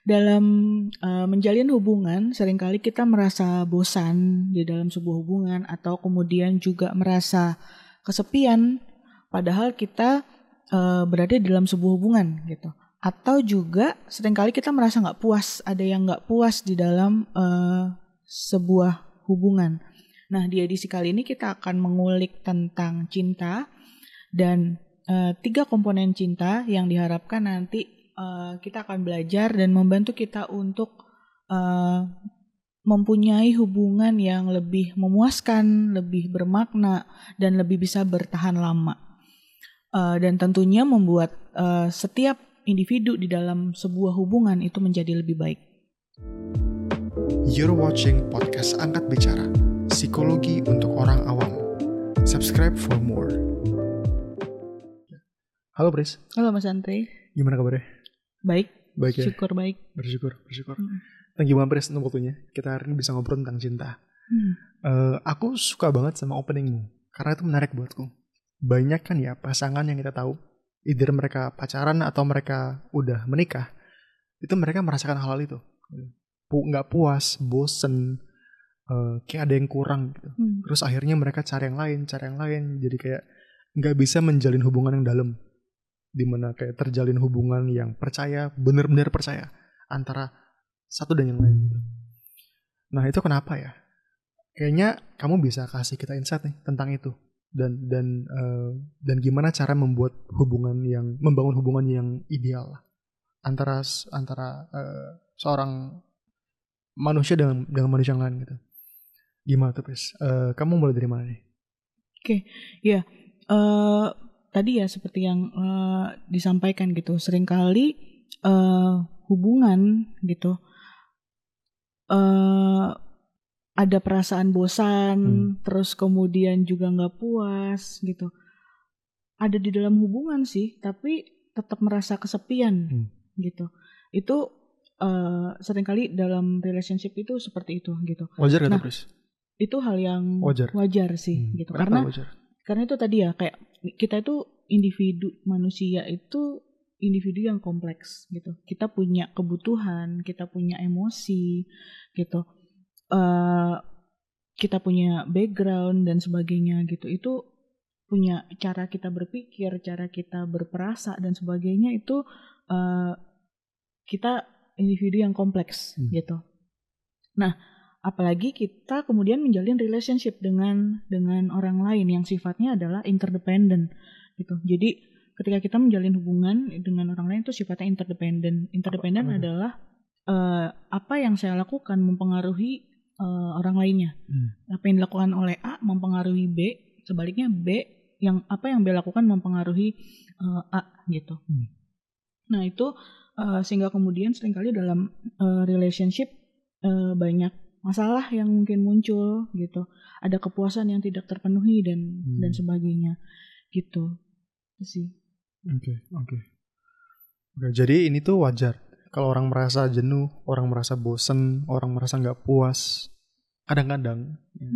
dalam menjalin hubungan seringkali kita merasa bosan di dalam sebuah hubungan atau kemudian juga merasa kesepian padahal kita berada di dalam sebuah hubungan gitu. Atau juga seringkali kita merasa nggak puas, ada yang nggak puas di dalam sebuah hubungan. Nah, di edisi kali ini kita akan mengulik tentang cinta dan 3 komponen cinta yang diharapkan nanti kita akan belajar dan membantu kita untuk mempunyai hubungan yang lebih memuaskan, lebih bermakna, dan lebih bisa bertahan lama. Dan tentunya membuat setiap individu di dalam sebuah hubungan itu menjadi lebih baik. You're watching podcast Angkat Bicara, psikologi untuk orang awam. Subscribe for more. Halo Pris. Halo Mas Andre. Gimana kabarnya? Baik. Baik ya? Syukur baik. Bersyukur. Thank you banget Pris untuk waktunya. Kita hari ini bisa ngobrol tentang cinta. Aku suka banget sama openingmu, karena itu menarik buatku. Banyak kan ya pasangan yang kita tahu, either mereka pacaran atau mereka udah menikah, itu mereka merasakan hal itu. Nggak puas, bosen, kayak ada yang kurang gitu. Terus akhirnya mereka cari yang lain, jadi kayak nggak bisa menjalin hubungan yang dalam, dimana kayak terjalin hubungan yang percaya, benar-benar percaya antara satu dan yang lain gitu. Nah itu kenapa ya? Kayaknya kamu bisa kasih kita insight nih tentang itu dan gimana cara membuat membangun hubungan yang ideal antara seorang manusia dengan manusia yang lain gitu. Gimana tuh, Pris? Kamu mulai dari mana nih? Oke, ya. Tadi ya seperti yang disampaikan gitu, seringkali hubungan gitu ada perasaan bosan, terus kemudian juga nggak puas gitu. Ada di dalam hubungan sih, tapi tetap merasa kesepian gitu. Itu seringkali dalam relationship itu seperti itu gitu. Wajar gak tuh, Pris? Itu hal yang wajar sih gitu. Kenapa wajar? Karena itu tadi ya kayak kita itu individu manusia itu individu yang kompleks gitu. Kita punya kebutuhan, kita punya emosi gitu. Kita punya background dan sebagainya gitu. Itu punya cara kita berpikir, cara kita berperasa dan sebagainya itu kita individu yang kompleks gitu. Nah, apalagi kita kemudian menjalin relationship dengan orang lain yang sifatnya adalah interdependent gitu. Jadi ketika kita menjalin hubungan dengan orang lain itu sifatnya interdependent. Interdependent adalah apa yang saya lakukan mempengaruhi orang lainnya. Apa yang dilakukan oleh A mempengaruhi B, sebaliknya apa yang B lakukan mempengaruhi A gitu. Nah itu sehingga kemudian seringkali dalam relationship banyak masalah yang mungkin muncul gitu. Ada kepuasan yang tidak terpenuhi dan sebagainya gitu. Itu sih. Oke. Jadi ini tuh wajar. Kalau orang merasa jenuh, orang merasa bosen, orang merasa nggak puas, kadang-kadang,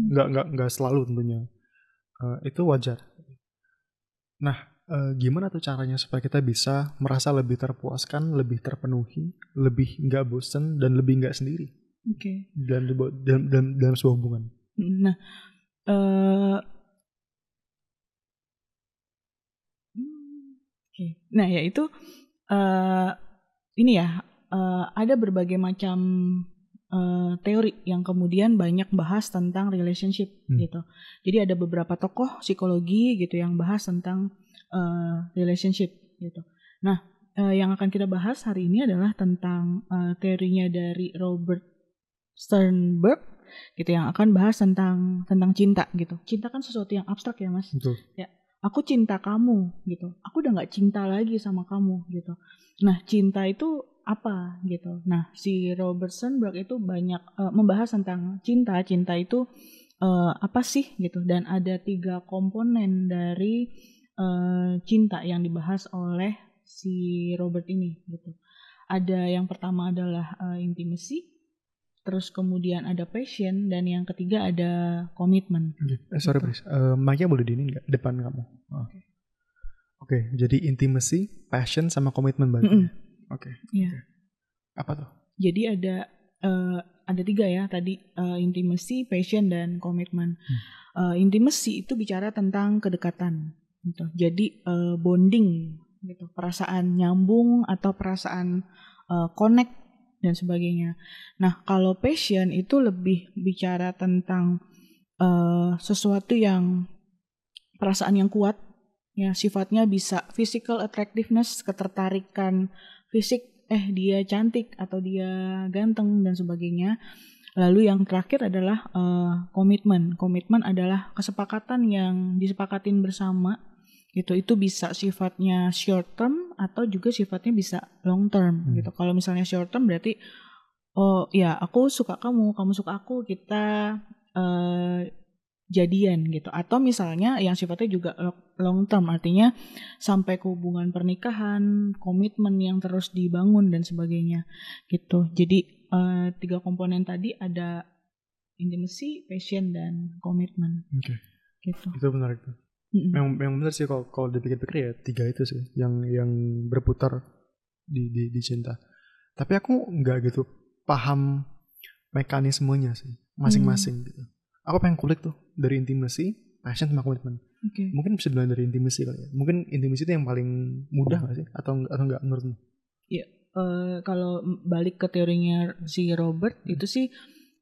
nggak selalu tentunya, itu wajar. Nah, gimana tuh caranya supaya kita bisa merasa lebih terpuaskan, lebih terpenuhi, lebih nggak bosen dan lebih nggak sendiri? Oke. Dalam sebuah hubungan. Nah, nah yaitu ini ya ada berbagai macam teori yang kemudian banyak bahas tentang relationship gitu. Jadi ada beberapa tokoh psikologi gitu yang bahas tentang relationship gitu. Nah, yang akan kita bahas hari ini adalah tentang teorinya dari Robert Sternberg gitu yang akan bahas tentang cinta gitu. Cinta kan sesuatu yang abstrak ya, Mas. Betul. Ya, aku cinta kamu gitu. Aku udah nggak cinta lagi sama kamu gitu. Nah, cinta itu apa gitu. Nah, si Robert Sternberg itu banyak membahas tentang cinta. Cinta itu apa sih gitu. Dan ada 3 komponen dari cinta yang dibahas oleh si Robert ini gitu. Ada yang pertama adalah intimacy, terus kemudian ada passion, dan yang ketiga ada komitmen. Sorry Pris, mic-nya boleh diinin nggak depan kamu? Oke, jadi intimacy, passion, sama komitmen berarti. Oke. Yeah. Apa tuh? Jadi ada 3 ya tadi, intimacy, passion, dan komitmen. Intimacy itu bicara tentang kedekatan gitu. Jadi bonding gitu, perasaan nyambung atau perasaan connect dan sebagainya. Nah, kalau passion itu lebih bicara tentang sesuatu yang perasaan yang kuat, ya sifatnya bisa physical attractiveness, ketertarikan fisik, dia cantik atau dia ganteng dan sebagainya. Lalu yang terakhir adalah komitmen. Komitmen adalah kesepakatan yang disepakatin bersama. Itu bisa sifatnya short term atau juga sifatnya bisa long term gitu. Kalau misalnya short term berarti ya aku suka kamu, kamu suka aku, kita jadian gitu. Atau misalnya yang sifatnya juga long term, artinya sampai ke hubungan pernikahan, komitmen yang terus dibangun dan sebagainya gitu. Jadi 3 komponen tadi ada intimacy, passion, dan komitmen. Oke. Gitu. Itu menarik tuh. Yang benar sih kalau dipikir-pikir ya 3 itu sih yang berputar di cinta. Tapi aku nggak gitu paham mekanismenya sih masing-masing gitu. Aku pengen kulik tuh dari intimacy, passion, sama komitmen. Mungkin bisa bilang dari intimacy kali ya. Mungkin intimacy itu yang paling mudah nggak sih? Atau nggak menurutmu? Iya. Kalau balik ke teorinya si Robert itu sih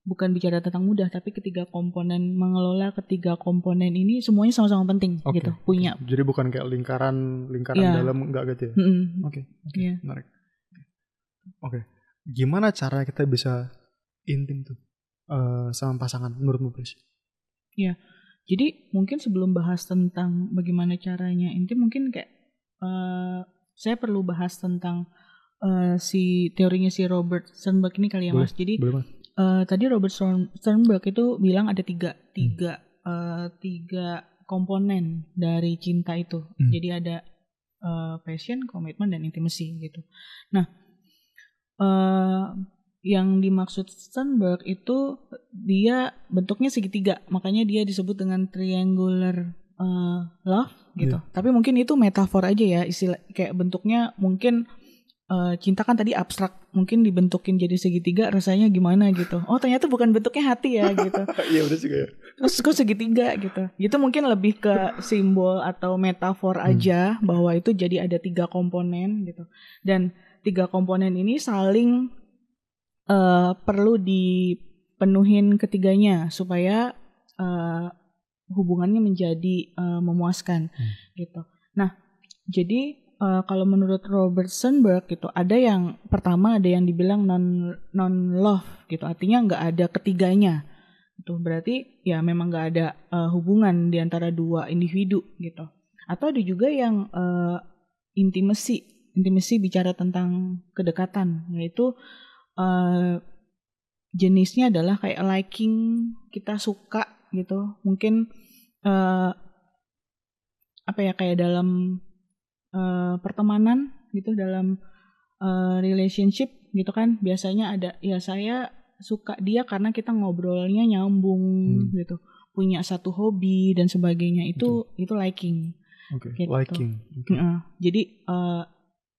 bukan bicara tentang mudah, tapi mengelola ketiga komponen ini semuanya sama-sama penting gitu. Punya. Jadi bukan kayak lingkaran dalam, enggak gitu ya. Oke. Menarik. Oke. Gimana cara kita bisa intim tuh sama pasangan menurutmu, Pris? Ya. Jadi mungkin sebelum bahas tentang bagaimana caranya intim, mungkin kayak saya perlu bahas tentang si teorinya si Robert Sternberg ini kali ya, Mas. Jadi tadi Robert Sternberg itu bilang ada tiga komponen dari cinta itu. Jadi ada passion, komitmen, dan intimacy gitu. Nah, yang dimaksud Sternberg itu dia bentuknya segitiga, makanya dia disebut dengan triangular love gitu. Tapi mungkin itu metafor aja ya, istilah kayak bentuknya mungkin. Cinta kan tadi abstrak, mungkin dibentukin jadi segitiga rasanya gimana gitu. Oh ternyata bukan bentuknya hati ya gitu. Iya udah juga ya. Terus kok segitiga gitu. Itu mungkin lebih ke simbol atau metafor aja bahwa itu jadi ada 3 komponen gitu. Dan 3 komponen ini saling perlu dipenuhin ketiganya supaya hubungannya menjadi memuaskan gitu. Nah jadi kalau menurut Robert Sternberg gitu, ada yang pertama ada yang dibilang non love gitu, artinya nggak ada ketiganya. Itu berarti ya memang nggak ada hubungan di antara 2 individu gitu. Atau ada juga yang intimacy bicara tentang kedekatan, yaitu jenisnya adalah kayak liking, kita suka gitu. Mungkin kayak dalam pertemanan gitu, dalam relationship gitu kan, biasanya ada ya saya suka dia karena kita ngobrolnya nyambung gitu, punya satu hobi dan sebagainya, itu liking. Gitu. Liking. Jadi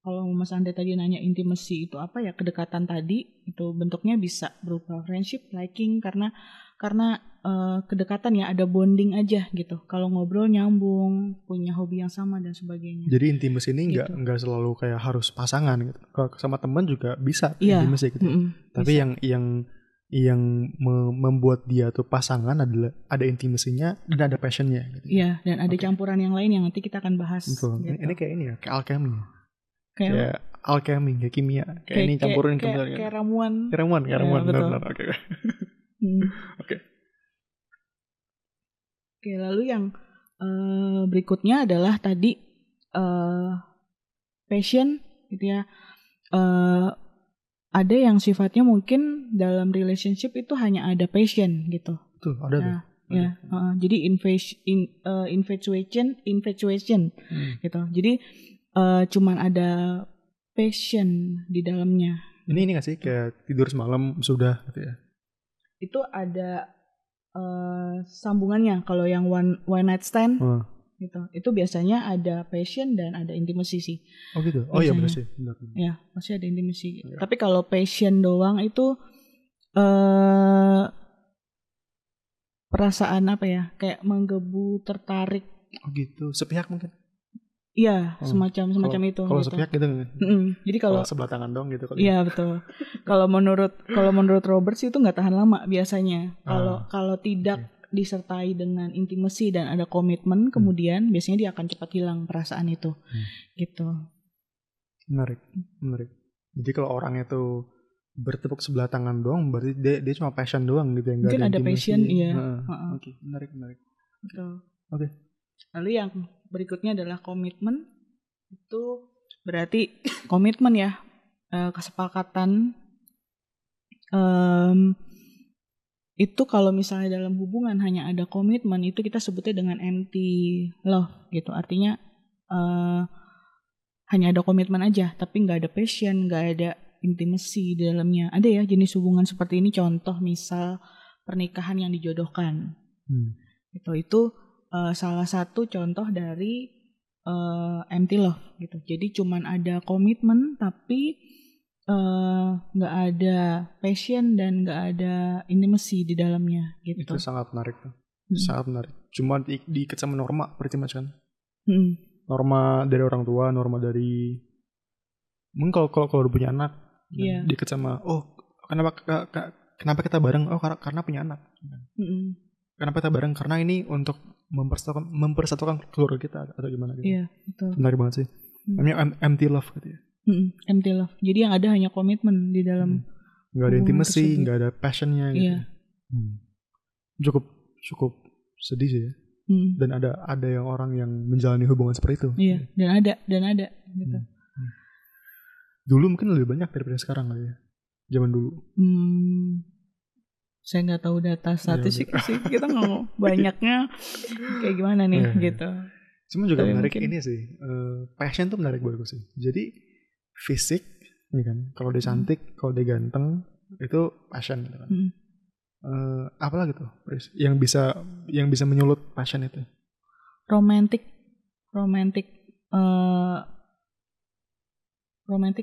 kalau Mas Andre tadi nanya intimacy itu apa ya, kedekatan tadi itu bentuknya bisa berupa friendship, liking, karena kedekatan ya, ada bonding aja gitu. Kalau ngobrol nyambung, punya hobi yang sama dan sebagainya. Jadi intimacy ini nggak selalu kayak harus pasangan gitu. Kalau sama teman juga bisa intimacy gitu. Tapi bisa. yang membuat dia tuh pasangan adalah ada intimasinya dan ada passionnya. Gitu. Iya, dan ada campuran yang lain yang nanti kita akan bahas. Betul. Gitu. Ini kayak ini ya, kayak alchemy. Kayak alchemy, kayak kimia. Kayak ini campurin kayak ramuan. Kayak ramuan, benar. Oke. Oke, lalu yang berikutnya adalah tadi passion gitu ya. Ada yang sifatnya mungkin dalam relationship itu hanya ada passion gitu. Tuh, ada tuh. Ya, jadi infatuation gitu. Jadi cuman ada passion di dalamnya. Ini nggak sih kayak tidur semalam sudah gitu ya? Itu ada sambungannya. Kalau yang one night stand gitu. Itu biasanya ada passion dan ada intimacy sih. Oh gitu. Oh iya benar sih. Benar. Ya, pasti ada intimacy. Ya. Tapi kalau passion doang itu perasaan apa ya? Kayak menggebu, tertarik. Oh gitu. Sepihak mungkin. Iya, semacam itu. Kalau gitu. sepihak gitu kan. Jadi kalau sebelah tangan dong gitu kali. Iya betul. Kalau menurut Robert sih itu nggak tahan lama biasanya. Kalau tidak disertai dengan intimacy dan ada komitmen, kemudian biasanya dia akan cepat hilang perasaan itu. Gitu. Menarik. Jadi kalau orang itu bertepuk sebelah tangan doang, berarti dia cuma passion doang gitu ya. Mungkin ada passion, iya. Oke, menarik. Betul. Oke. Lalu yang berikutnya adalah komitmen. Itu berarti komitmen ya, kesepakatan. Itu kalau misalnya dalam hubungan hanya ada komitmen, itu kita sebutnya dengan empty love gitu. Artinya hanya ada komitmen aja, tapi nggak ada passion, nggak ada intimacy di dalamnya. Ada ya jenis hubungan seperti ini. Contoh misal pernikahan yang dijodohkan. Itu salah satu contoh dari empty love gitu. Jadi cuman ada komitmen tapi nggak ada passion dan nggak ada intimacy di dalamnya gitu. Itu sangat menarik tuh. Sangat menarik. Cuma diikat sama norma berarti macam. Norma dari orang tua, norma dari mungkin kalau udah punya anak, diikat sama kenapa kita bareng? Oh karena punya anak. Kenapa kita bareng? Karena ini untuk mempersatukan keluarga kita atau gimana gitu. Iya, betul. Menarik banget sih. Namanya empty love gitu ya. Empty love. Jadi yang ada hanya komitmen di dalam. Nggak ada intimacy, nggak ada passionnya gitu. Iya. Cukup sedih sih ya. Dan ada yang orang yang menjalani hubungan seperti itu. Iya. Dan ada gitu. Dulu mungkin lebih banyak daripada sekarang kali ya. Zaman dulu. Saya nggak tahu data statistik sih. Kita ngomong banyaknya kayak gimana nih gitu. Cuma juga menarik ini sih. Passion tuh menarik buat gue sih. Jadi fisik, ya kan. Kalau dia cantik, kalau dia ganteng, itu passion gitu kan. Apalagi tuh, yang bisa menyulut passion itu? Romantic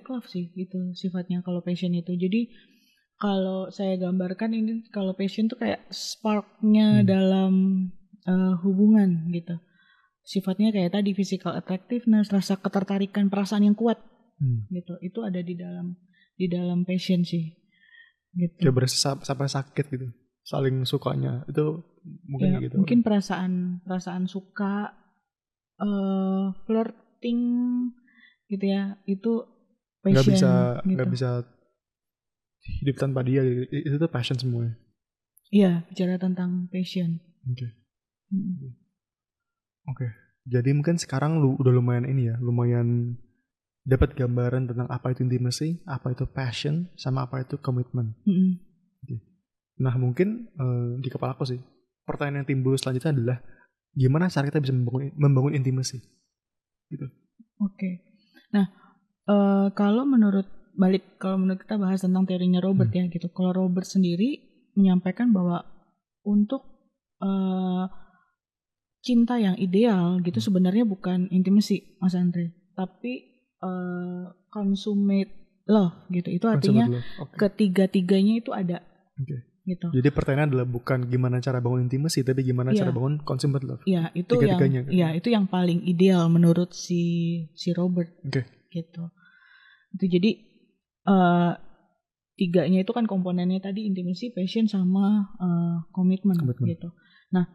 love sih gitu sifatnya kalau passion itu. Jadi kalau saya gambarkan ini, kalau passion tuh kayak sparknya dalam hubungan gitu. Sifatnya kayak tadi physical attractiveness, rasa ketertarikan, perasaan yang kuat gitu. Itu ada di dalam passion sih. Gitu. Kayak berasa sampai sakit gitu, saling sukanya itu mungkin ya, gitu. Mungkin perasaan suka, flirting gitu ya, itu passion. Nggak bisa hidup tanpa dia gitu. Itu tuh passion semua. Iya, bicara tentang passion. Oke. Jadi mungkin sekarang udah lumayan ini ya, lumayan dapat gambaran tentang apa itu intimacy, apa itu passion, sama apa itu komitmen. Nah mungkin di kepala aku sih, pertanyaan yang timbul selanjutnya adalah gimana cara kita bisa membangun intimacy gitu. Oke. Nah kalau menurut kita bahas tentang teorinya Robert ya gitu. Kalau Robert sendiri menyampaikan bahwa untuk cinta yang ideal gitu sebenarnya bukan intimacy, Mas Andre, tapi consummate love gitu. Itu artinya ketiga-tiganya itu ada. Gitu. Jadi pertanyaan adalah bukan gimana cara bangun intimacy, tapi gimana cara bangun consummate love. Iya, itu itu yang paling ideal menurut si Robert. Gitu. Itu jadi tiganya itu kan komponennya tadi intimacy, passion sama komitmen gitu. Nah,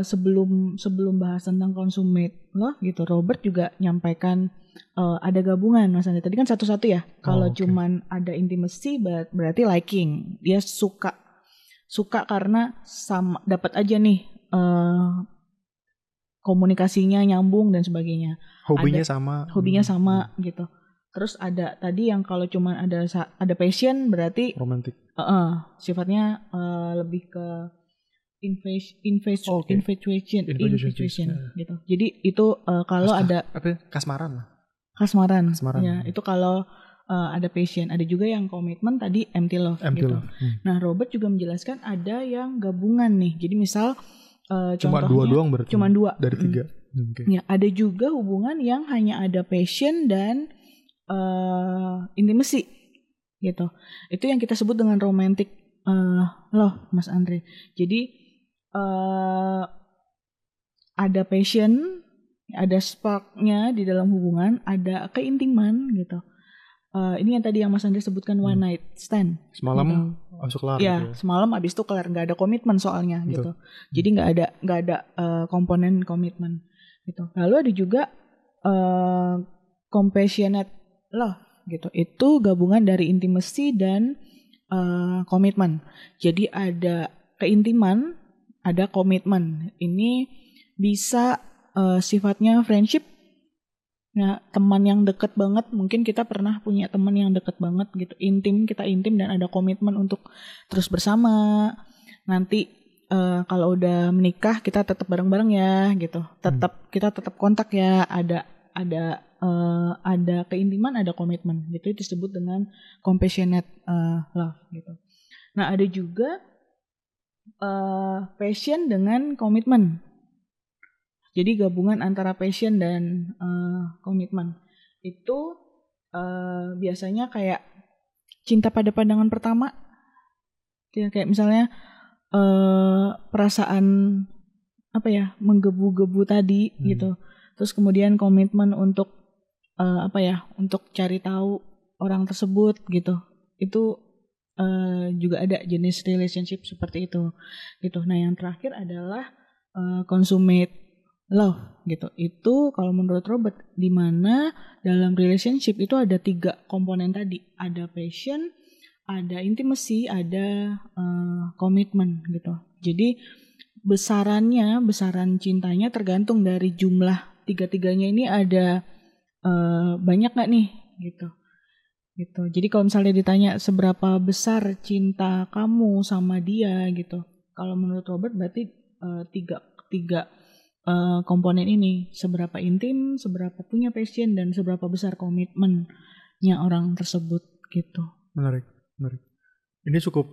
sebelum bahas tentang consummate love gitu, Robert juga nyampaikan ada gabungan Mas Andi. Tadi kan satu-satu ya. Kalau cuman ada intimacy berarti liking. Dia suka karena sama dapat aja nih komunikasinya nyambung dan sebagainya. Hobinya sama gitu. Terus ada tadi yang kalau cuman ada passion berarti romantic. Sifatnya lebih ke infatuation gitu. Jadi itu kalau ada kasmaran. Ya, itu kalau ada passion. Ada juga yang komitmen tadi empty love gitu. Nah, Robert juga menjelaskan ada yang gabungan nih. Jadi misal Cuma contohnya, 2 doang berarti. Cuma 2 dari 3. Okay. Ya, ada juga hubungan yang hanya ada passion dan intimacy gitu. Itu yang kita sebut dengan romantic love, Mas Andre. Jadi ada passion, ada sparknya di dalam hubungan, ada keintiman gitu. Ini yang tadi yang Mas Andre sebutkan one night stand. Semalam langsung kelar. Ya, gitu. Semalam abis itu kelar, nggak ada komitmen soalnya. Betul. Gitu. Jadi nggak ada komponen komitmen gitu. Lalu ada juga compassionate love gitu. Itu gabungan dari intimacy dan komitmen. Jadi ada keintiman, ada komitmen. Ini bisa sifatnya friendship. Nah, teman yang deket banget, mungkin kita pernah punya teman yang deket banget gitu, kita intim dan ada komitmen untuk terus bersama. Nanti kalau udah menikah kita tetap bareng-bareng ya gitu, kita tetap kontak ya, ada keintiman, ada komitmen gitu, itu disebut dengan compassionate love gitu. Nah, ada juga passion dengan komitmen. Jadi gabungan antara passion dan komitmen itu biasanya kayak cinta pada pandangan pertama, kayak misalnya perasaan menggebu-gebu tadi gitu. Terus kemudian komitmen untuk untuk cari tahu orang tersebut gitu. Itu juga ada jenis relationship seperti itu gitu. Nah, yang terakhir adalah consummate love gitu. Itu kalau menurut Robert, di mana dalam relationship itu ada 3 komponen tadi. Ada passion, ada intimacy, ada komitmen gitu. Jadi besaran cintanya tergantung dari jumlah 3-3-nya ini ada banyak nggak nih gitu. Jadi kalau misalnya ditanya seberapa besar cinta kamu sama dia gitu. Kalau menurut Robert berarti tiga komponen ini, seberapa intim, seberapa punya passion, dan seberapa besar komitmennya orang tersebut gitu. Menarik. Ini cukup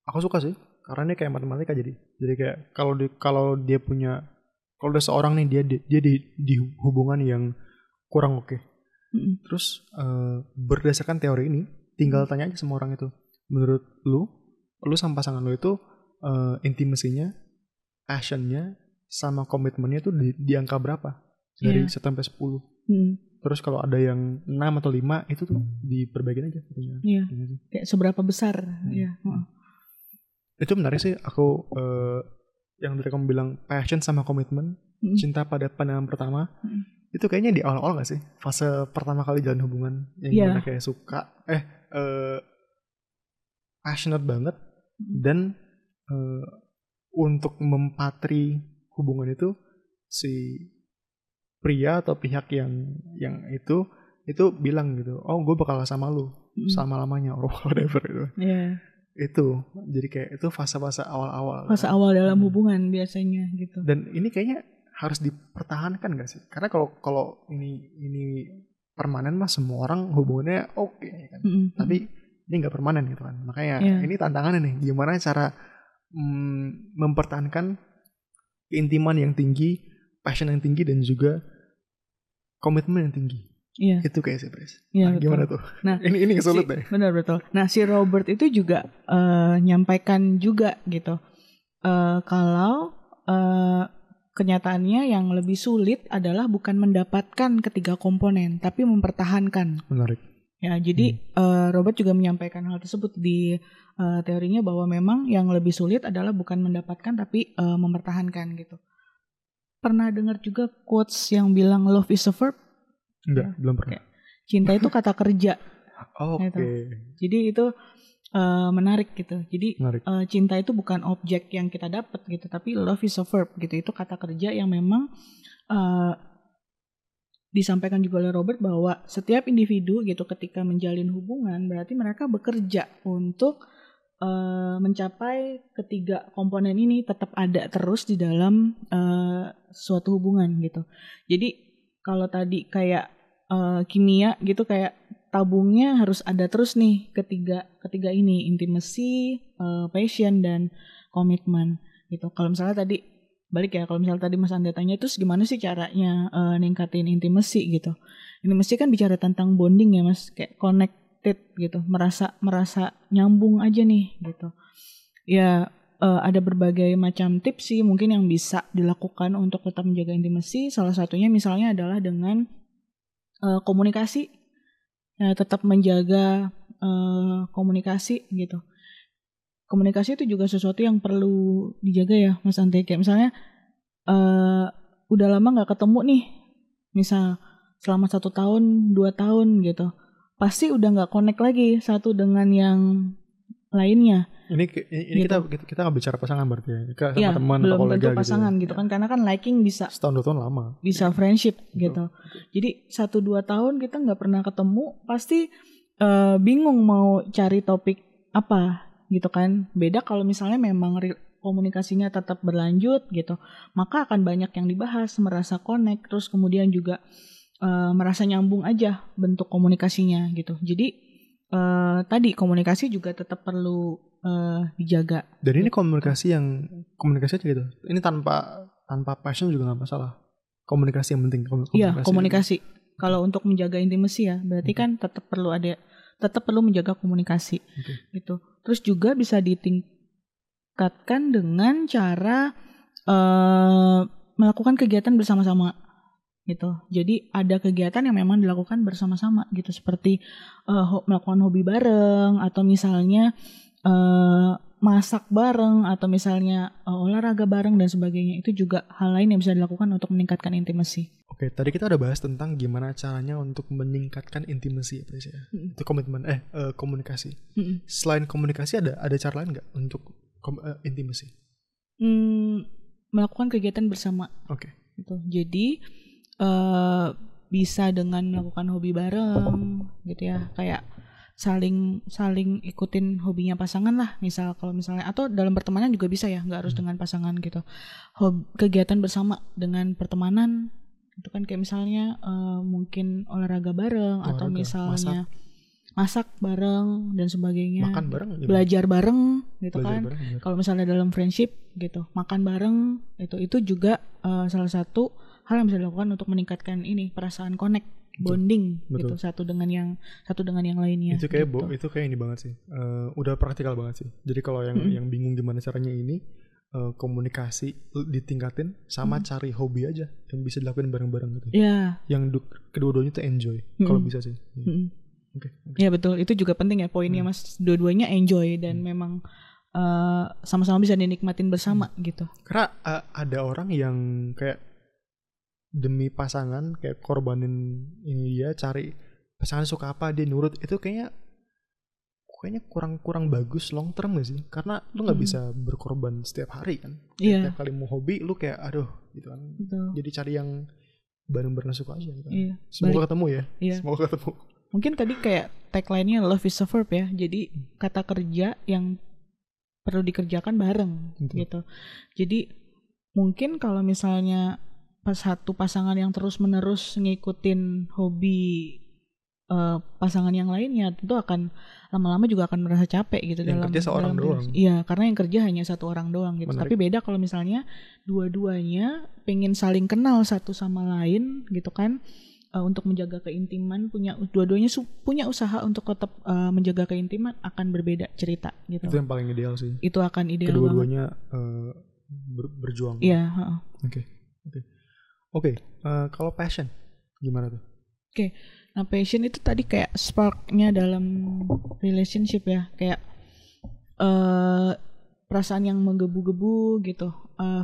aku suka sih, karena ini kayak matematika jadi kayak kalau dia punya, kalau ada seorang nih dia di hubungan yang kurang oke. Terus berdasarkan teori ini, tinggal tanya aja sama orang itu, menurut lu sama pasangan lu itu intimasinya, passionnya, sama komitmennya tuh di angka berapa? Dari 1 sampai 10. Terus kalau ada yang 6 atau 5 itu tuh diperbaikin aja. Iya. Kayak seberapa besar. Iya. Itu menarik sih. Aku yang tadi kamu bilang passion sama komitmen, cinta pada pandangan pertama, itu kayaknya di awal-awal gak sih? Fase pertama kali jalan hubungan yang mana kayak suka, passionate banget, dan untuk mempatri hubungan itu si pria atau pihak yang itu bilang gitu, oh gue bakal sama lu selama-lamanya or whatever itu. Itu jadi kayak itu fase-fase awal-awal. Fase awal dalam hubungan biasanya gitu. Dan ini kayaknya harus dipertahankan gak sih? Karena kalau ini permanen mah semua orang hubungannya oke kan. Tapi ini nggak permanen gitu kan. Makanya ini tantangannya nih, gimana cara mempertahankan keintiman yang tinggi, passion yang tinggi, dan juga komitmen yang tinggi. Itu kayak sih, Pres. Gimana tuh? Nah, ini sulit deh. Benar, betul. Nah, si Robert itu juga nyampaikan juga gitu. Kalau kenyataannya yang lebih sulit adalah bukan mendapatkan ketiga komponen, tapi mempertahankan. Menarik. Ya, jadi Robert juga menyampaikan hal tersebut di teorinya, bahwa memang yang lebih sulit adalah bukan mendapatkan tapi mempertahankan gitu. Pernah dengar juga quotes yang bilang love is a verb? Enggak, belum pernah. Cinta itu kata kerja. Oke. Gitu. Jadi itu menarik gitu. Jadi cinta itu bukan objek yang kita dapat gitu, tapi love is a verb gitu. Itu kata kerja yang memang disampaikan juga oleh Robert, bahwa setiap individu gitu ketika menjalin hubungan berarti mereka bekerja untuk mencapai ketiga komponen ini tetap ada terus di dalam suatu hubungan gitu. Jadi kalau tadi kayak kimia gitu, kayak tabungnya harus ada terus nih ketiga ini, intimacy, passion, dan komitmen gitu. Kalau misalnya tadi balik ya, kalau misalnya tadi Mas Anda tanya itu gimana sih caranya ningkatin intimacy gitu. Intimacy kan bicara tentang bonding ya Mas, kayak connected gitu, merasa nyambung aja nih gitu. Ya ada berbagai macam tips sih mungkin yang bisa dilakukan untuk tetap menjaga intimacy. Salah satunya misalnya adalah dengan komunikasi, tetap menjaga komunikasi gitu. Komunikasi itu juga sesuatu yang perlu dijaga ya Mas Ante. Kayak misalnya udah lama gak ketemu nih, misal selama 1 tahun 2 tahun gitu, pasti udah gak connect lagi satu dengan yang lainnya. Ini gitu. kita nggak bicara pasangan berarti ya, sama teman atau kolega tentu pasangan gitu kan, karena kan liking bisa setahun 2 tahun lama, bisa friendship gitu. Jadi 1-2 tahun kita nggak pernah ketemu, pasti bingung mau cari topik apa gitu kan. Beda kalau misalnya memang komunikasinya tetap berlanjut gitu, maka akan banyak yang dibahas, merasa connect, terus kemudian juga merasa nyambung aja bentuk komunikasinya gitu. Jadi tadi komunikasi juga tetap perlu dijaga. Dan ini komunikasi aja gitu. Ini tanpa passion juga nggak masalah. Komunikasi yang penting. Iya, komunikasi. Kalau untuk menjaga intimacy ya, berarti kan tetap perlu menjaga komunikasi. Gitu. Terus juga bisa ditingkatkan dengan cara melakukan kegiatan bersama-sama. Gitu. Jadi ada kegiatan yang memang dilakukan bersama-sama gitu, seperti melakukan hobi bareng, atau misalnya masak bareng, atau misalnya olahraga bareng dan sebagainya. Itu juga hal lain yang bisa dilakukan untuk meningkatkan intimacy. Oke, tadi kita udah bahas tentang gimana caranya untuk meningkatkan intimacy ya. Itu komitmen komunikasi. Selain komunikasi ada cara lain nggak untuk intimacy? Melakukan kegiatan bersama. Oke. Gitu. Jadi bisa dengan melakukan hobi bareng gitu ya, kayak saling ikutin hobinya pasangan lah, kalau misalnya, atau dalam pertemanan juga bisa ya, nggak harus dengan pasangan gitu. Kegiatan bersama dengan pertemanan itu kan kayak misalnya mungkin olahraga bareng, atau misalnya masak bareng dan sebagainya, makan bareng, belajar bareng gitu kan. Kalau misalnya dalam friendship gitu, makan bareng itu juga salah satu hal yang bisa dilakukan untuk meningkatkan perasaan connect, bonding. Betul. Gitu satu dengan yang lainnya. Itu kayak itu kayak ini banget sih, udah praktikal banget sih. Jadi kalau yang bingung gimana caranya ini, komunikasi ditingkatin sama cari hobi aja yang bisa dilakukan bareng-bareng gitu. Iya. Yang kedua-duanya tuh enjoy kalau bisa sih. Okay. Ya betul, itu juga penting ya poinnya Mas. Dua-duanya enjoy dan memang sama-sama bisa dinikmatin bersama gitu. Karena ada orang yang kayak demi pasangan kayak korbanin ini, dia cari pasangan suka apa dia nurut, itu kayaknya kurang bagus long term gak sih? Karena lu nggak bisa berkorban setiap hari kan. Setiap kali mau hobi lu kayak aduh gitu kan. Betul. Jadi cari yang bareng-bareng suka aja gitu kan. Semoga ketemu ya. Semoga ketemu. Mungkin tadi kayak tagline-nya love is a verb ya. Jadi kata kerja yang perlu dikerjakan bareng gitu. Jadi mungkin kalau misalnya satu pasangan yang terus-menerus ngikutin hobi pasangan yang lainnya, tentu akan lama-lama juga akan merasa capek gitu. Yang kerja seorang doang. Iya, karena yang kerja hanya satu orang doang gitu. Menarik. Tapi beda kalau misalnya dua-duanya pengen saling kenal satu sama lain gitu kan, untuk menjaga keintiman, dua-duanya punya usaha untuk tetap menjaga keintiman, akan berbeda cerita gitu. Itu yang paling ideal sih. Itu akan ideal. Kedua-duanya berjuang. Iya. Oke. Kalau passion gimana tuh? Oke. Nah, passion itu tadi kayak sparknya dalam relationship ya, kayak perasaan yang menggebu-gebu gitu,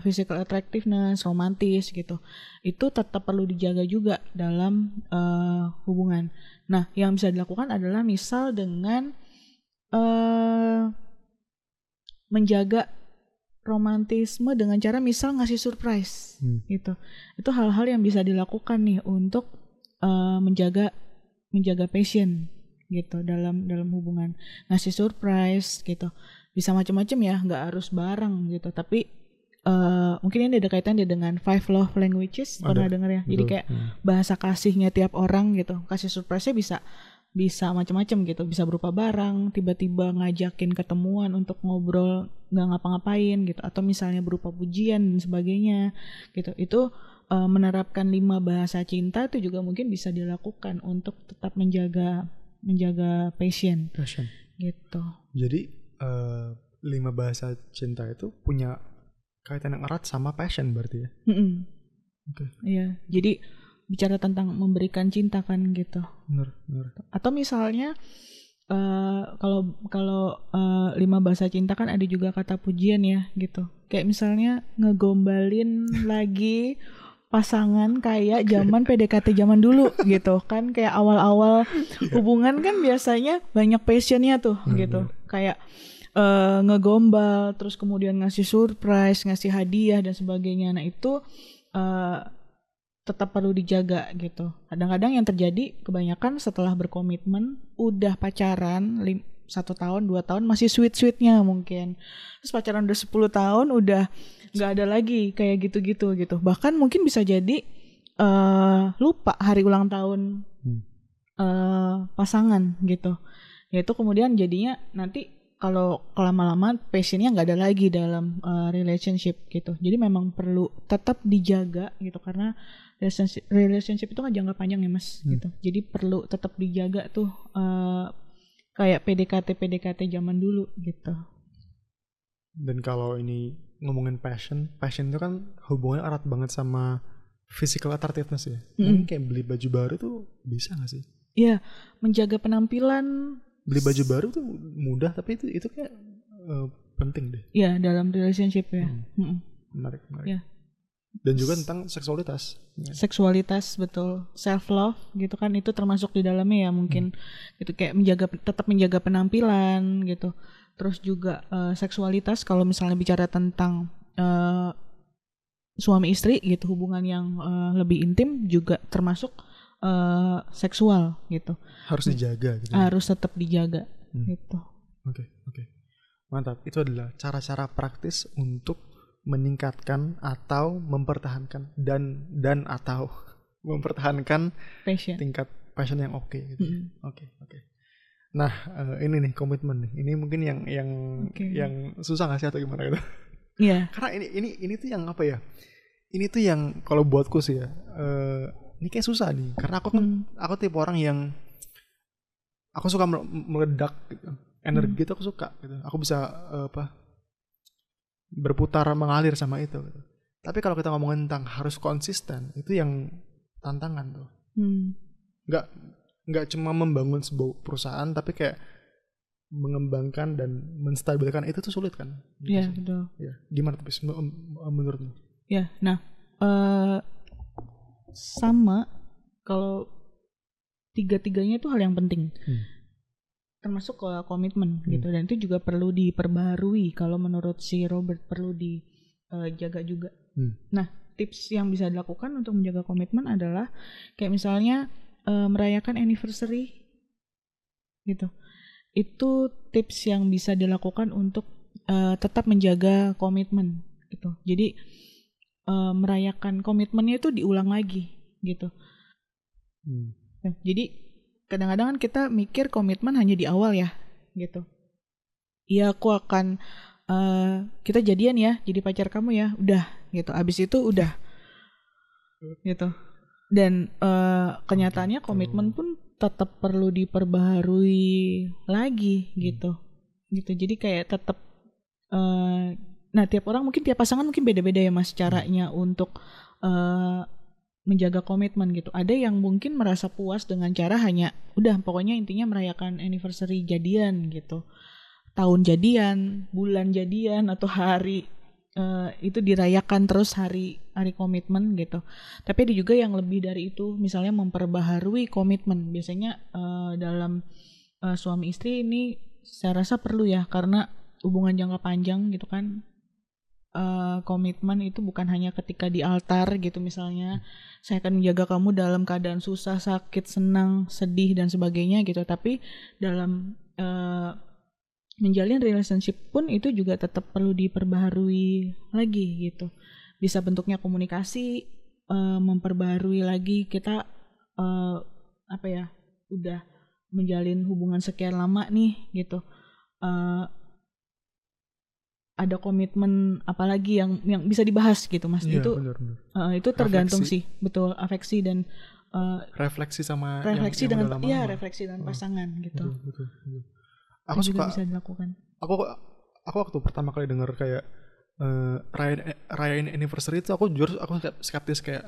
physical attractiveness, romantis gitu, itu tetap perlu dijaga juga dalam hubungan. Nah, yang bisa dilakukan adalah misal dengan menjaga romantisme dengan cara misal ngasih surprise gitu. Itu hal-hal yang bisa dilakukan nih untuk menjaga passion gitu dalam hubungan. Ngasih surprise gitu bisa macam-macam ya, nggak harus bareng gitu, tapi mungkin ini ada kaitannya dengan 5 love languages. Pernah dengar ya? Betul. Jadi kayak bahasa kasihnya tiap orang gitu. Kasih surprise-nya bisa macam-macam gitu, bisa berupa barang, tiba-tiba ngajakin ketemuan untuk ngobrol nggak ngapa-ngapain gitu, atau misalnya berupa pujian dan sebagainya gitu. Itu menerapkan 5 bahasa cinta itu juga mungkin bisa dilakukan untuk tetap menjaga passion gitu. Jadi 5 bahasa cinta itu punya kaitan yang erat sama passion berarti ya. Okay. Iya, jadi bicara tentang memberikan cinta kan gitu. Benar. Atau misalnya kalau 5 bahasa cinta kan ada juga kata pujian ya gitu. Kayak misalnya ngegombalin lagi pasangan kayak zaman PDKT zaman dulu gitu kan, kayak awal-awal hubungan kan biasanya banyak passionnya tuh gitu. Kayak ngegombal, terus kemudian ngasih surprise, ngasih hadiah dan sebagainya. Nah itu tetap perlu dijaga gitu. Kadang-kadang yang terjadi kebanyakan setelah berkomitmen, udah pacaran 1 tahun, 2 tahun masih sweet-sweetnya mungkin. Terus pacaran udah 10 tahun udah gak ada lagi kayak gitu-gitu gitu. Bahkan mungkin bisa jadi lupa hari ulang tahun pasangan gitu. Yaitu kemudian jadinya nanti kalau kelama-lama passionnya nggak ada lagi dalam relationship gitu. Jadi memang perlu tetap dijaga gitu, karena relationship itu kan jangka panjang ya Mas gitu. Jadi perlu tetap dijaga tuh kayak PDKT zaman dulu gitu. Dan kalau ini ngomongin passion itu kan hubungannya erat banget sama physical attractiveness ya. Mungkin kayak beli baju baru tuh bisa nggak sih? Iya, menjaga penampilan. Beli baju baru tuh mudah, tapi itu kayak penting deh. Iya, dalam relationship ya. Menarik. Ya. Dan juga tentang seksualitas. Seksualitas, betul. Self love gitu kan, itu termasuk di dalamnya ya mungkin. Gitu kayak tetap menjaga penampilan gitu. Terus juga seksualitas, kalau misalnya bicara tentang suami istri gitu, hubungan yang lebih intim juga termasuk seksual gitu. Harus dijaga gitu. Harus tetap dijaga gitu. Oke. Mantap. Itu adalah cara-cara praktis untuk meningkatkan atau mempertahankan dan atau mempertahankan tingkat passion yang oke gitu. Oke. Nah, ini nih komitmen nih. Ini mungkin yang susah nggak sih atau gimana gitu? Iya. Karena ini tuh yang apa ya? Ini tuh yang kalau buatku sih ya, ini kayak susah nih. Karena aku tipe orang yang aku suka meledak gitu. Energi itu aku suka gitu. Aku bisa berputar mengalir sama itu gitu. Tapi kalau kita ngomongin tentang harus konsisten, itu yang tantangan tuh. Nggak cuma membangun sebuah perusahaan, tapi kayak mengembangkan dan menstabilkan itu tuh sulit kan? Iya, betul. Ya, gimana tuh menurutmu? Ya, nah sama, kalau tiga-tiganya itu hal yang penting. Termasuk komitmen gitu, dan itu juga perlu diperbarui kalau menurut si Robert, perlu dijaga juga. Nah, tips yang bisa dilakukan untuk menjaga komitmen adalah kayak misalnya merayakan anniversary gitu. Itu tips yang bisa dilakukan untuk tetap menjaga komitmen gitu. Jadi merayakan komitmennya itu diulang lagi gitu. Nah, jadi kadang-kadang kan kita mikir komitmen hanya di awal ya gitu. Iya, aku akan kita jadian ya, jadi pacar kamu ya, udah gitu. Abis itu udah gitu. Dan kenyataannya komitmen pun tetap perlu diperbaharui lagi gitu. Jadi kayak tetap nah tiap orang mungkin, tiap pasangan mungkin beda-beda ya Mas caranya untuk menjaga komitmen gitu. Ada yang mungkin merasa puas dengan cara hanya udah pokoknya intinya merayakan anniversary jadian gitu. Tahun jadian, bulan jadian, atau hari itu dirayakan terus hari komitmen gitu. Tapi ada juga yang lebih dari itu, misalnya memperbaharui komitmen. Biasanya dalam suami istri ini saya rasa perlu ya, karena hubungan jangka panjang gitu kan. Komitmen itu bukan hanya ketika di altar gitu, misalnya saya akan menjaga kamu dalam keadaan susah, sakit, senang, sedih dan sebagainya gitu. Tapi dalam menjalin relationship pun itu juga tetap perlu diperbaharui lagi gitu. Bisa bentuknya komunikasi, memperbaharui lagi kita udah menjalin hubungan sekian lama nih gitu. Ada komitmen apalagi yang bisa dibahas gitu Mas. Iya, Itu benar. itu tergantung Refleksi. sih, betul, afeksi dan Refleksi sama refleksi yang dengan udah lama-lama. refleksi dengan pasangan gitu. Betul. Aku juga bisa dilakukan. Aku waktu pertama kali denger kayak rayain anniversary itu aku jujur aku skeptis kayak,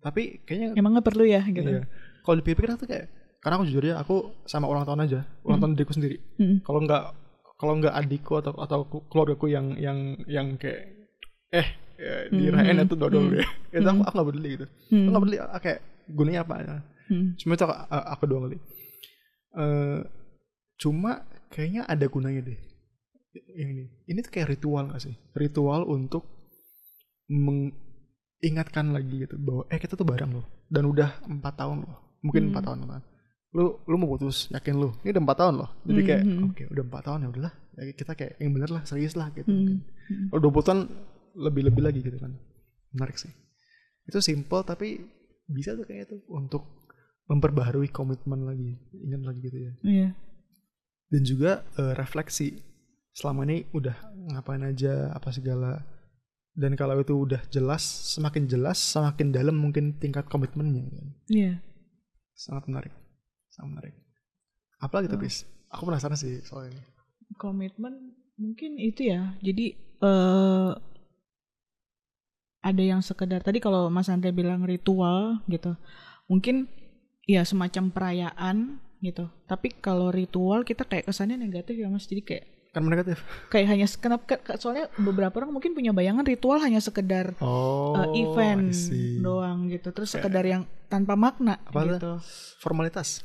tapi kayaknya Emang nggak perlu ya gitu. iya. Kalau dipikir tuh kayak, karena aku jujur ya aku sama ulang tahun aja, ulang tahun diriku sendiri. Kalau nggak adikku atau keluargaku yang kayak dirayain itu dodol ya. Itu aku nggak peduli gitu. Aku nggak peduli kayak gunanya apa ya. Cuma itu aku doang kali. Cuma kayaknya ada gunanya deh. Ini tuh kayak ritual gak sih? Ritual untuk mengingatkan lagi gitu bahwa kita tuh bareng loh. Dan udah 4 tahun loh. Mungkin 4 tahun kan. Lu mau putus, yakin lu. Ini udah 4 tahun loh. Jadi kayak oke, udah 4 tahun ya udahlah. Ya kita kayak yang bener lah, serius lah gitu. Kalau 20 tahun lebih lagi gitu kan. Menarik sih. Itu simple tapi bisa tuh kayaknya tuh untuk memperbaharui komitmen lagi. Ingat lagi gitu ya. Iya. Dan juga refleksi. Selama ini udah ngapain aja apa segala. Dan kalau itu udah jelas, semakin dalam mungkin tingkat komitmennya kan. Iya. Sangat menarik. Apa gitu Pris? Aku penasaran sih soal ini. Komitmen mungkin itu ya. Jadi ada yang sekedar tadi kalau Mas Andre bilang ritual gitu. Mungkin ya semacam perayaan gitu. Tapi kalau ritual kita kayak kesannya negatif ya Mas. Jadi kayak Kan negatif. Kayak hanya soalnya beberapa orang mungkin punya bayangan ritual hanya sekedar event doang gitu. Terus sekedar yang tanpa makna gitu. Formalitas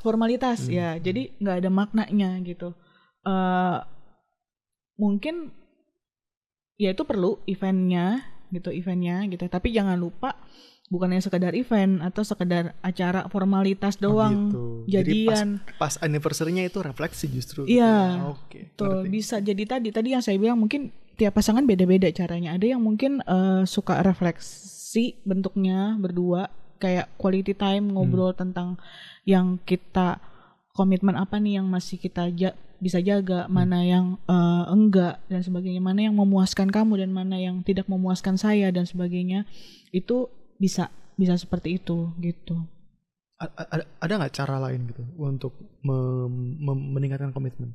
ya. Jadi nggak ada maknanya gitu. Mungkin ya itu perlu eventnya gitu. Tapi jangan lupa bukannya sekedar event atau sekedar acara formalitas doang, gitu. jadian. Jadi pas anniversary-nya itu refleksi justru. Iya, betul. Bisa jadi tadi yang saya bilang mungkin tiap pasangan beda-beda caranya. Ada yang mungkin suka refleksi bentuknya berdua, kayak quality time ngobrol tentang yang kita komitmen apa nih yang masih kita bisa jaga, mana yang enggak dan sebagainya, mana yang memuaskan kamu dan mana yang tidak memuaskan saya dan sebagainya. Itu bisa seperti itu gitu. Ada nggak cara lain gitu untuk meningkatkan komitmen?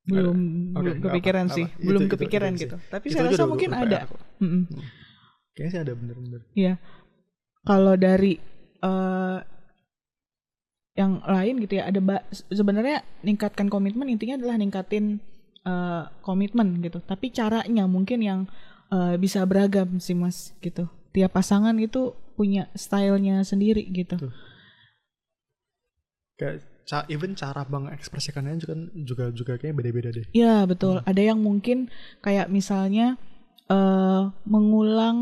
Belum kepikiran sih. Belum kepikiran gitu. Tapi saya rasa mungkin ada. Kayaknya sih ada bener-bener. Iya. Kalau dari yang lain gitu ya, ada sebenarnya ningkatkan komitmen intinya adalah ningkatin komitmen gitu. Tapi caranya mungkin yang bisa beragam sih Mas gitu. Tiap pasangan itu punya stylenya sendiri gitu. Kayak even cara mengekspresikannya juga kayaknya beda-beda deh. Iya betul. Ada yang mungkin kayak misalnya mengulang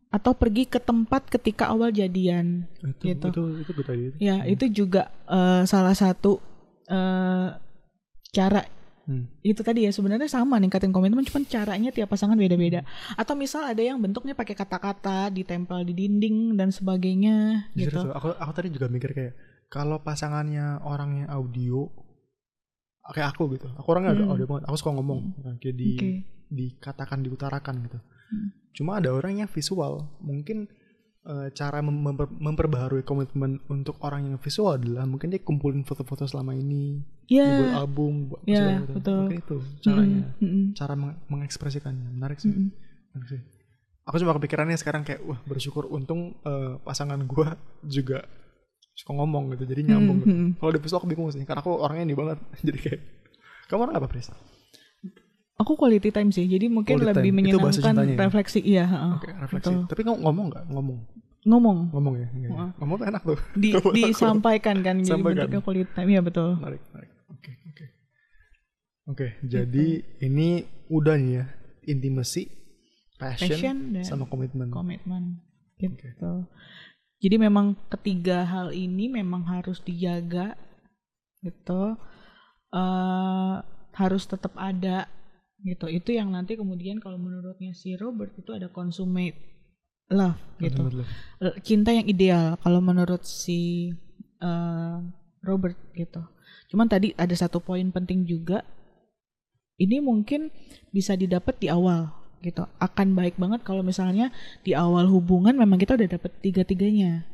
atau pergi ke tempat ketika awal jadian gitu. Itu good idea. Ya itu juga salah satu cara. Itu tadi ya sebenarnya sama ningkatin komitmen, cuma caranya tiap pasangan beda-beda. Atau misal ada yang bentuknya pakai kata-kata ditempel di dinding dan sebagainya gitu. Aku tadi juga mikir kayak kalau pasangannya orangnya audio kayak aku gitu. Aku orangnya audio banget. Aku suka ngomong kayak dikatakan, diutarakan gitu. Cuma ada orang yang visual. Mungkin cara memperbaharui komitmen untuk orang yang visual adalah mungkin dia kumpulin foto-foto selama ini, buat album, buat betul. Mungkin itu caranya, cara mengekspresikannya. Menarik sih. Aku cuma kepikirannya sekarang kayak bersyukur untung pasangan gue juga suka ngomong gitu, jadi nyambung gitu. Kalau di visual aku bingung sih, karena aku orangnya ini banget. Jadi kayak kamu orang apa Pris? Aku quality time sih, jadi mungkin lebih menyenangkan refleksi. Iya, refleksi. Betul. Tapi kamu ngomong nggak? Ngomong ya. Ngomong tuh enak tuh. Disampaikan kan, jadi bentuknya quality time. Iya betul. Menarik. Oke. Jadi ini udah nih ya, intimacy, passion sama komitmen. Gitu. Jadi memang ketiga hal ini memang harus dijaga, gitu. Harus tetap ada. Gitu. Itu yang nanti kemudian kalau menurutnya si Robert itu ada consummate love gitu. Cinta yang ideal kalau menurut si Robert gitu. Cuman tadi ada satu poin penting juga. Ini mungkin bisa didapat di awal gitu. Akan baik banget kalau misalnya di awal hubungan memang kita udah dapet tiga-tiganya.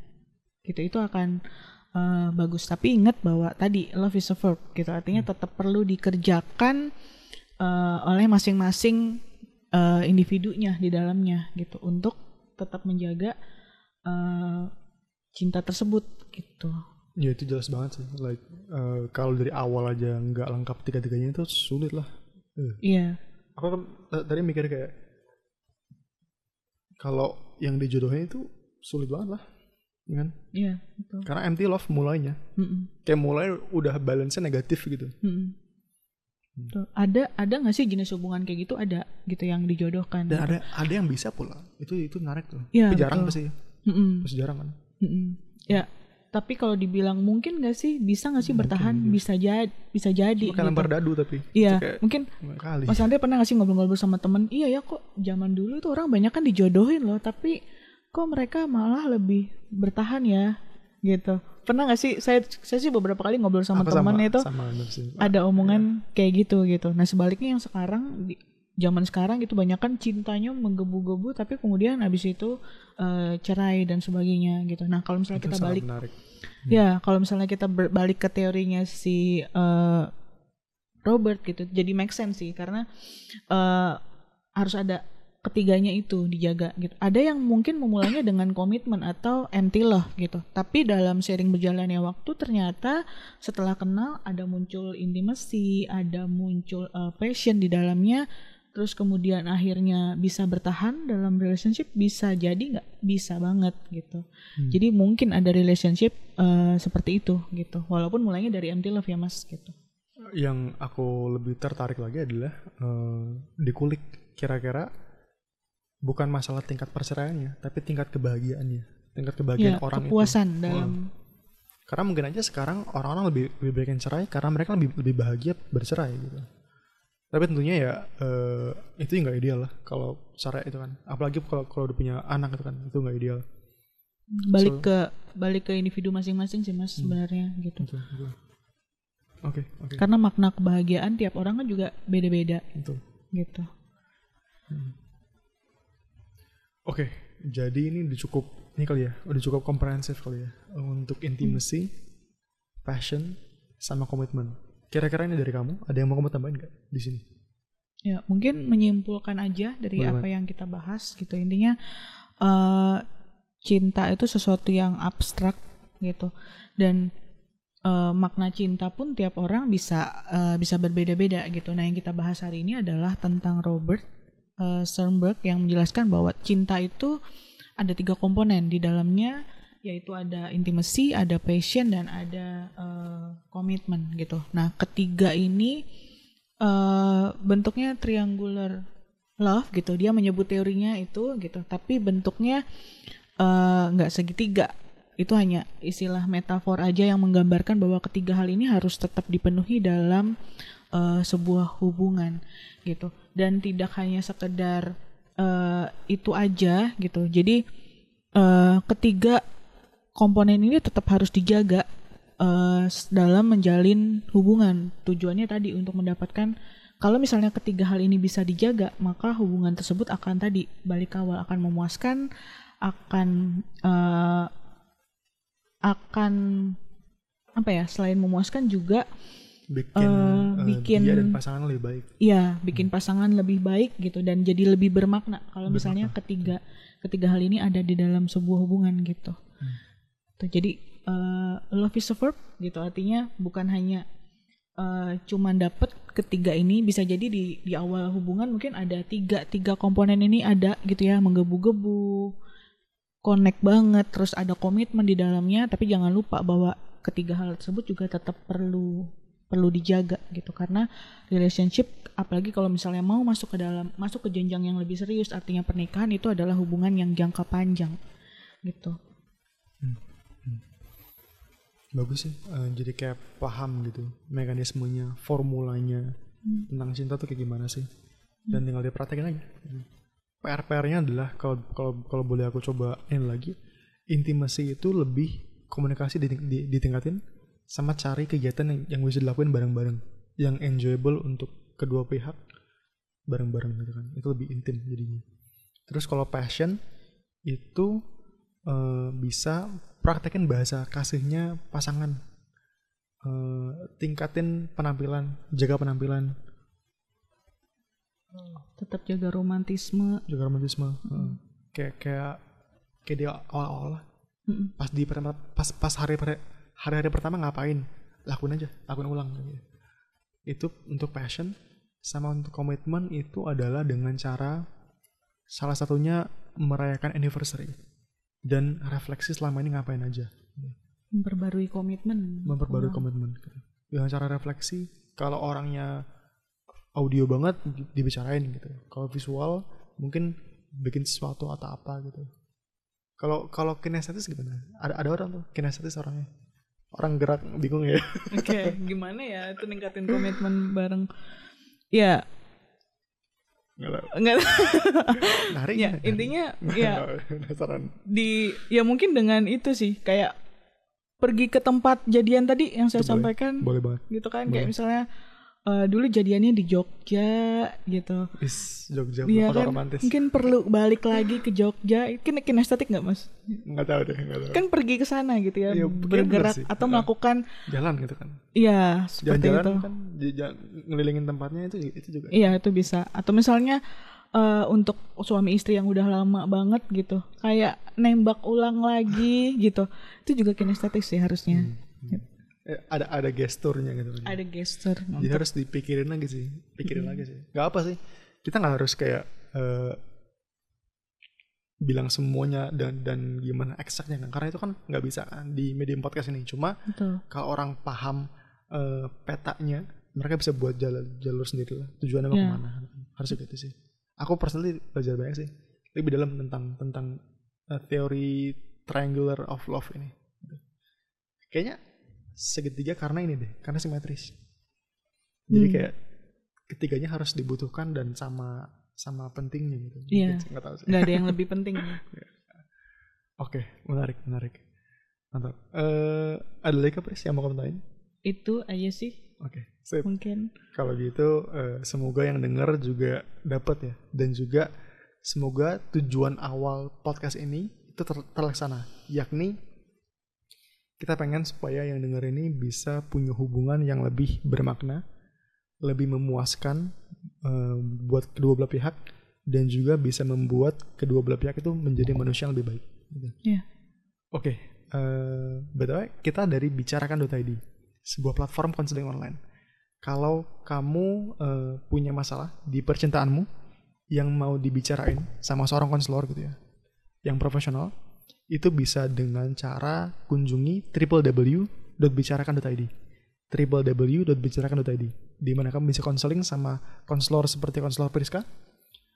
Gitu, itu akan bagus. Tapi ingat bahwa tadi love is a verb gitu. Artinya tetap perlu dikerjakan oleh masing-masing individunya di dalamnya gitu untuk tetap menjaga cinta tersebut gitu. Ya itu jelas banget sih. Like kalau dari awal aja nggak lengkap tiga-tiganya itu sulit lah. Iya. Aku kan tadi mikir kayak kalau yang dijodohin itu sulit banget lah, kan? Iya. Betul. Karena empty love mulainya, kayak mulai udah balance-nya negatif gitu. Ada nggak sih jenis hubungan kayak gitu, ada gitu yang dijodohkan? Dan gitu. ada yang bisa pula. Itu menarik tuh. Ya, tapi jarang betul. pasti. Pasti jarang kan. Ya, tapi kalau dibilang mungkin nggak sih, bisa nggak sih bertahan? Bisa jadi. Cuma kayak lempar dadu tapi. Iya, mungkin kali. Mas Andre pernah nggak sih ngobrol-ngobrol sama temen? Iya ya, kok zaman dulu tuh orang banyak kan dijodohin loh, tapi kok mereka malah lebih bertahan ya, gitu. Pernah nggak sih? Saya sih beberapa kali ngobrol sama teman itu ada omongan kayak gitu. Nah sebaliknya yang sekarang zaman sekarang itu banyak kan cintanya menggebu-gebu tapi kemudian habis itu cerai dan sebagainya gitu. Nah kalau misalnya kita balik, kalau misalnya kita balik ke teorinya si Robert gitu, jadi make sense sih karena harus ada ketiganya itu dijaga gitu. Ada yang mungkin memulainya dengan komitmen atau empty love gitu. Tapi dalam sering berjalannya waktu ternyata setelah kenal ada muncul intimacy, ada muncul passion di dalamnya. Terus kemudian akhirnya bisa bertahan dalam relationship, bisa jadi nggak? Bisa banget gitu. Jadi mungkin ada relationship seperti itu gitu. Walaupun mulainya dari empty love ya Mas gitu. Yang aku lebih tertarik lagi adalah dikulik kira-kira bukan masalah tingkat perceraiannya, tapi tingkat kebahagiaannya, tingkat kebahagiaan orang kepuasan itu. Dalam. Karena mungkin aja sekarang orang-orang lebih baik yang cerai karena mereka lebih bahagia bercerai gitu. Tapi tentunya ya itu nggak ideal lah kalau cerai itu kan. Apalagi kalau udah punya anak itu kan, itu nggak ideal. Balik ke individu masing-masing sih Mas sebenarnya gitu. Betul. Oke. Karena makna kebahagiaan tiap orang kan juga beda-beda. Betul. Gitu. Oke, jadi ini udah cukup komprehensif kali ya untuk intimacy, passion, sama komitmen. Kira-kira ini dari kamu, ada yang mau kamu tambahin nggak di sini? Ya, mungkin menyimpulkan aja dari apa yang kita bahas gitu. Intinya cinta itu sesuatu yang abstrak gitu, dan makna cinta pun tiap orang bisa berbeda-beda gitu. Nah, yang kita bahas hari ini adalah tentang Robert Sternberg yang menjelaskan bahwa cinta itu ada 3 komponen di dalamnya, yaitu ada intimacy, ada passion, dan ada komitmen gitu. Nah, ketiga ini bentuknya triangular love gitu. Dia menyebut teorinya itu gitu, tapi bentuknya nggak segitiga. Itu hanya istilah metafor aja yang menggambarkan bahwa ketiga hal ini harus tetap dipenuhi dalam sebuah hubungan gitu. Dan tidak hanya sekedar itu aja gitu. Jadi ketiga komponen ini tetap harus dijaga dalam menjalin hubungan. Tujuannya tadi untuk mendapatkan, kalau misalnya ketiga hal ini bisa dijaga, maka hubungan tersebut akan tadi balik awal, akan memuaskan, akan apa ya, selain memuaskan juga bikin dia dan pasangan lebih baik. Iya, bikin pasangan lebih baik gitu, dan jadi lebih bermakna kalau misalnya ketiga hal ini ada di dalam sebuah hubungan gitu. Jadi love is a verb gitu, artinya bukan hanya cuman dapet ketiga ini. Bisa jadi di awal hubungan mungkin ada tiga komponen ini ada gitu ya, menggebu-gebu, connect banget, terus ada komitmen di dalamnya. Tapi jangan lupa bahwa ketiga hal tersebut juga tetap perlu dijaga gitu, karena relationship, apalagi kalau misalnya mau masuk ke jenjang yang lebih serius, artinya pernikahan, itu adalah hubungan yang jangka panjang gitu. Bagus sih, jadi kayak paham gitu mekanismenya, formulanya tentang cinta tuh kayak gimana sih, dan tinggal dipraktekin aja. PR-nya adalah kalau boleh aku coba ini lagi, intimacy itu lebih komunikasi ditingkatin sama cari kegiatan yang bisa dilakuin bareng-bareng, yang enjoyable untuk kedua pihak bareng-bareng gitu kan. Itu lebih intim jadinya. Terus kalau passion itu bisa praktekin bahasa kasihnya pasangan, tingkatin penampilan, jaga penampilan, tetap jaga romantisme. Kayak di awal-awal lah. Pas hari-hari pertama ngapain, lakuin ulang gitu. Itu untuk passion. Sama untuk komitmen itu adalah dengan cara salah satunya merayakan anniversary dan refleksi selama ini ngapain aja. Memperbarui komitmen. Dengan cara refleksi, kalau orangnya audio banget dibicarain gitu. Kalau visual mungkin bikin sesuatu atau apa gitu. Kalau kinestetis gimana? Ada orang tuh kinestetis orangnya. Orang gerak bingung ya. Oke, gimana ya itu ningkatin komitmen bareng? Ya. Enggak. Narik ya, intinya ya penasaran. Ya mungkin dengan itu sih, kayak pergi ke tempat jadian tadi yang saya sampaikan. Boleh banget. Gitu kan, kayak misalnya dulu jadiannya di Jogja gitu. Jogja ya, kan, romantis. Mungkin perlu balik lagi ke Jogja. Kinestetik nggak Mas? Nggak tahu. Kan pergi ke sana gitu ya, bergerak atau melakukan jalan gitu kan. Iya, seperti jalan-jalan itu. Kan ngelilingin tempatnya itu juga. Iya, itu bisa. Atau misalnya untuk suami istri yang udah lama banget gitu, kayak nembak ulang lagi gitu. Itu juga kinestetik sih harusnya. Ada gesturnya gitu. Ada gestur. Jadi harus dipikirin lagi sih. Gak apa sih. Kita gak harus kayak bilang semuanya dan gimana eksaknya kan. Karena itu kan gak bisa kan di medium podcast ini. Cuma kalau orang paham petanya, mereka bisa buat jalur sendiri lah. Tujuannya mau kemana. Harusnya gitu sih. Aku personally belajar banyak sih. Lebih dalam tentang teori triangular of love ini. Kayaknya segitiga karena simetris. Jadi kayak ketiganya harus dibutuhkan dan sama pentingnya gitu. Iya. Nggak tahu sih. Nggak ada yang lebih penting. Oke, menarik. Mantap. Ada lagi Pris yang mau komentain? Itu aja sih. Oke, sip. Mungkin. Kalau gitu semoga yang denger juga dapat ya, dan juga semoga tujuan awal podcast ini itu terlaksana, yakni kita pengen supaya yang denger ini bisa punya hubungan yang lebih bermakna, lebih memuaskan buat kedua belah pihak, dan juga bisa membuat kedua belah pihak itu menjadi manusia yang lebih baik. Gitu. Yeah. Oke, by the way, kita dari bicarakan.id, sebuah platform konseling online. Kalau kamu punya masalah di percintaanmu yang mau dibicarain sama seorang konselor gitu ya, yang profesional, itu bisa dengan cara kunjungi www.bicarakan.id www.bicarakan.id, di mana kamu bisa konseling sama konselor seperti konselor Priska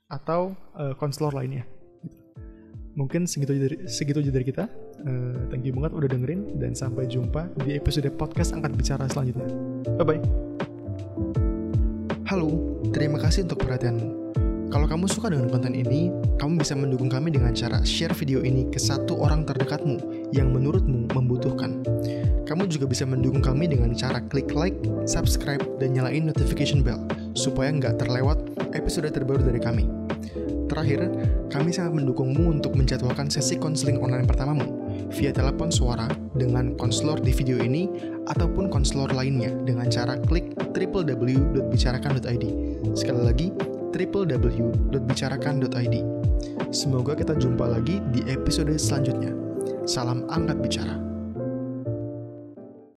atau konselor lainnya. Mungkin segitu aja dari kita. Thank you banget udah dengerin, dan sampai jumpa di episode podcast Angkat Bicara selanjutnya. Bye-bye. Halo, terima kasih untuk perhatianmu. Kalau kamu suka dengan konten ini, kamu bisa mendukung kami dengan cara share video ini ke satu orang terdekatmu yang menurutmu membutuhkan. Kamu juga bisa mendukung kami dengan cara klik like, subscribe, dan nyalain notification bell supaya nggak terlewat episode terbaru dari kami. Terakhir, kami sangat mendukungmu untuk menjadwalkan sesi konseling online pertamamu via telepon suara dengan konselor di video ini ataupun konselor lainnya dengan cara klik www.bicarakan.id. Sekali lagi, www.bicarakan.id. Semoga kita jumpa lagi di episode selanjutnya. Salam angkat bicara.